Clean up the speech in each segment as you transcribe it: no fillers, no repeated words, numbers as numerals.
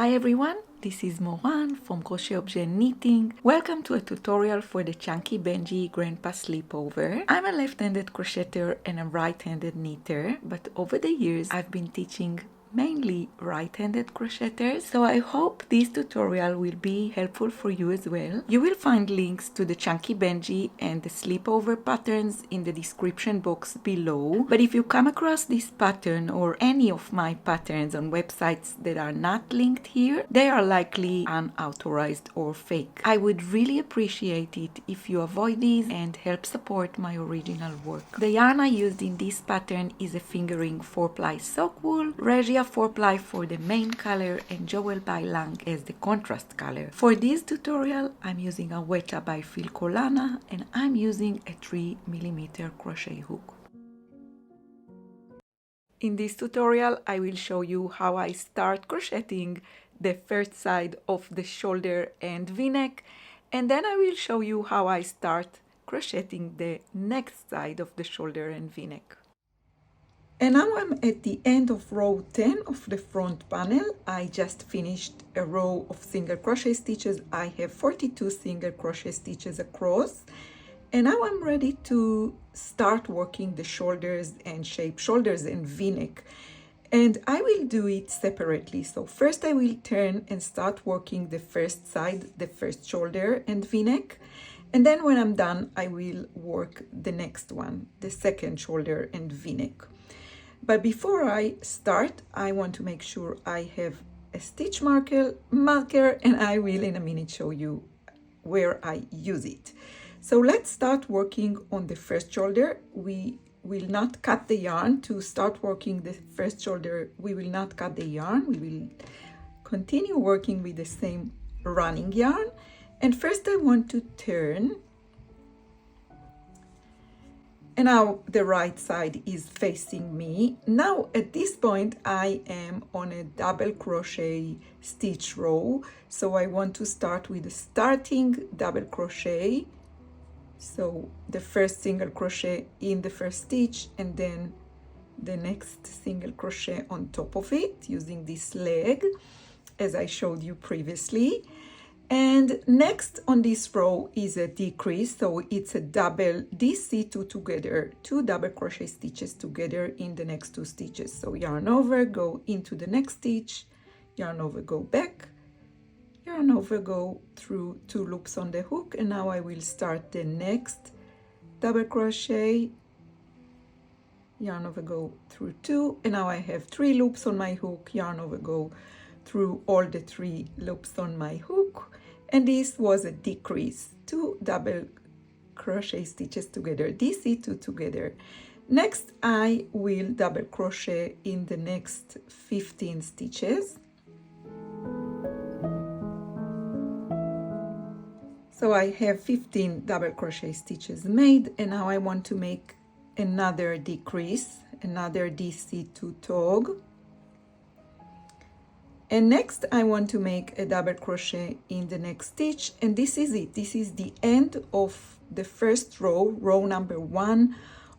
Hi everyone, this is Moran from Crochet Objet Knitting. Welcome to a tutorial for the Chunky Benji Grandpa Slipover. I'm a left-handed crocheter and a right-handed knitter, but over the years I've been teaching mainly right-handed crocheters, so I hope this tutorial will be helpful for you as well. You will find links to the Chunky Benji and the Slipover patterns in the description box below, but if you come across this pattern or any of my patterns on websites that are not linked here, they are likely unauthorized or fake. I would really appreciate it if you avoid these and help support my original work. The yarn I used in this pattern is a fingering 4-ply sock wool, Regia 4-ply for the main color, and Joel by Lang as the contrast color. For this tutorial, I'm using a Weta by Filcolana and I'm using a 3mm crochet hook. In this tutorial, I will show you how I start crocheting the first side of the shoulder and v-neck, and then I will show you how I start crocheting the next side of the shoulder and v-neck. And now I'm at the end of row 10 of the front panel. I just finished a row of single crochet stitches. I have 42 single crochet stitches across. And now I'm ready to start working the shoulders and shape shoulders and v-neck. And I will do it separately. So first I will turn and start working the first side, the first shoulder and v-neck. And then when I'm done, I will work the next one, the second shoulder and v-neck. But before I start, I want to make sure I have a stitch marker, and I will in a minute show you where I use it. So let's start working on the first shoulder. We will not cut the yarn. To start working the first shoulder, we will not cut the yarn. We will continue working with the same running yarn. And first I want to turn. And now the right side is facing me. Now at this point I am on a double crochet stitch row. So I want to start with a starting double crochet. So the first single crochet in the first stitch and then the next single crochet on top of it using this leg as I showed you previously. And next on this row is a decrease, so it's a double DC2 together, 2 double crochet stitches together in the next 2 stitches. So yarn over, go into the next stitch, yarn over, go back, yarn over, go through 2 loops on the hook, and now I will start the next double crochet, yarn over, go through 2, and now I have 3 loops on my hook, yarn over, go through all the 3 loops on my hook. And this was a decrease, 2 double crochet stitches together, DC2 together. Next I will double crochet in the next 15 stitches. So I have 15 double crochet stitches made, and now I want to make another decrease, another DC2 tog. And next I want to make a double crochet in the next stitch, and this is it. This is the end of the first row, row number 1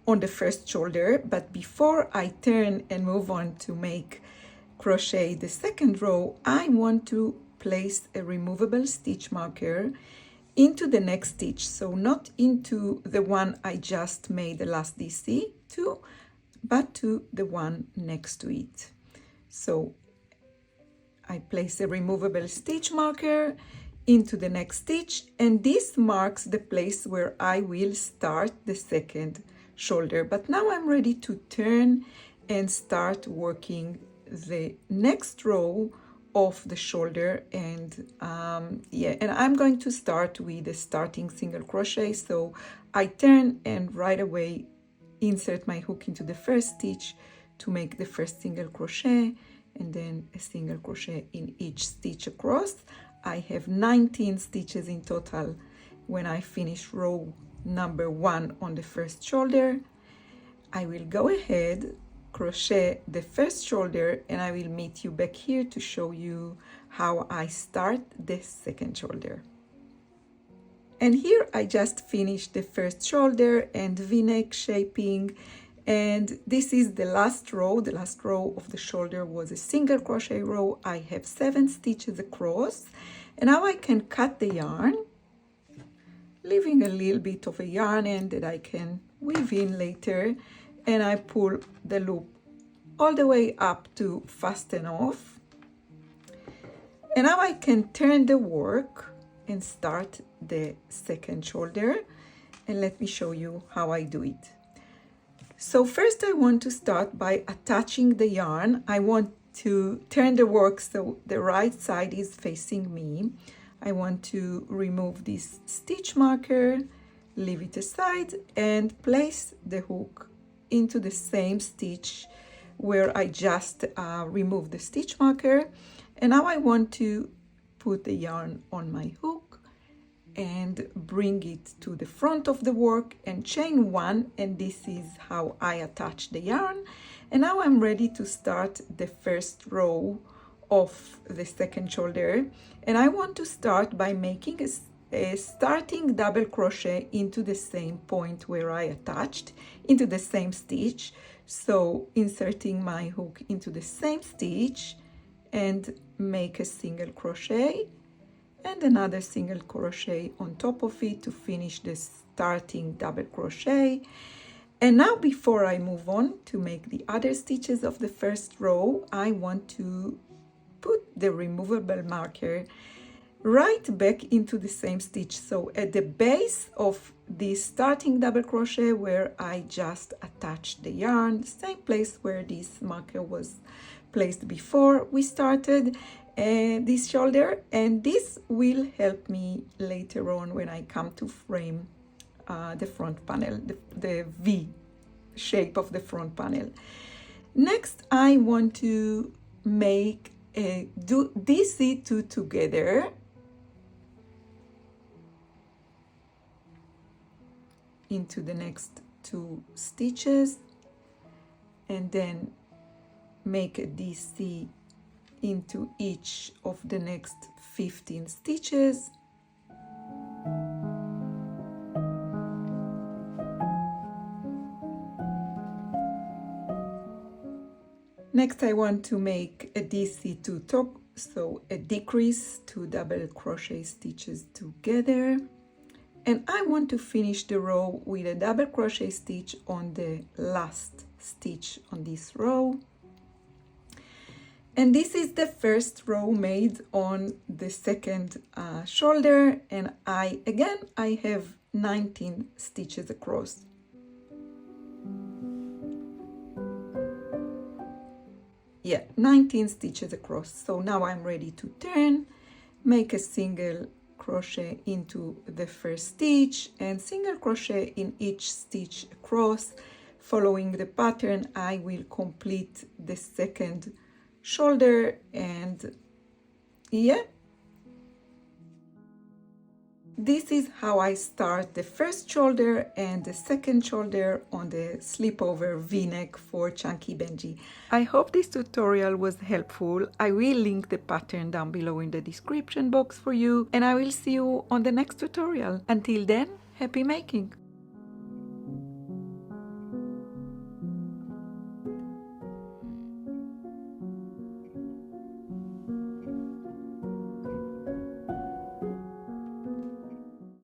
on the first shoulder. But before I turn and move on to make crochet the second row, I want to place a removable stitch marker into the next stitch. So not into the one I just made the last DC to, but to the one next to it. So I place a removable stitch marker into the next stitch, and this marks the place where I will start the second shoulder. But now I'm ready to turn and start working the next row of the shoulder, and and I'm going to start with a starting single crochet. So I turn and right away insert my hook into the first stitch to make the first single crochet, and then a single crochet in each stitch across. I have 19 stitches in total when I finish row number 1 on the first shoulder. I will go ahead, crochet the first shoulder, and I will meet you back here to show you how I start the second shoulder. And here I just finished the first shoulder and v-neck shaping, And this is the last row. The last row of the shoulder was a single crochet row. I have 7 stitches across, and now I can cut the yarn, leaving a little bit of a yarn end that I can weave in later, and I pull the loop all the way up to fasten off. And now I can turn the work and start the second shoulder, and let me show you how I do it. So first I want to start by attaching the yarn. I want to turn the work so the right side is facing me. I want to remove this stitch marker, leave it aside, and place the hook into the same stitch where I just removed the stitch marker. And now I want to put the yarn on my hook and bring it to the front of the work and chain 1, and this is how I attach the yarn. And now I'm ready to start the first row of the second shoulder, and I want to start by making a starting double crochet into the same point where I attached, into the same stitch. So inserting my hook into the same stitch and make a single crochet and another single crochet on top of it to finish the starting double crochet. And now before I move on to make the other stitches of the first row, I want to put the removable marker right back into the same stitch. So at the base of the starting double crochet where I just attached the yarn, the same place where this marker was placed before we started this shoulder, and this will help me later on when I come to frame the front panel, the V shape of the front panel. Next, I want to make do these two together into the next 2 stitches, and then make a DC into each of the next 15 stitches. Next, I want to make a DC to top, so a decrease, 2 double crochet stitches together. And I want to finish the row with a double crochet stitch on the last stitch on this row. And this is the first row made on the second shoulder, and I have 19 stitches across. Yeah, 19 stitches across. So now I'm ready to turn, make a single crochet into the first stitch and single crochet in each stitch across. Following the pattern, I will complete the second shoulder, and yeah, this is how I start the first shoulder and the second shoulder on the slipover v-neck for Chunky Benji. I hope this tutorial was helpful. I will link the pattern down below in the description box for you, and I will see you on the next tutorial. Until then, happy making!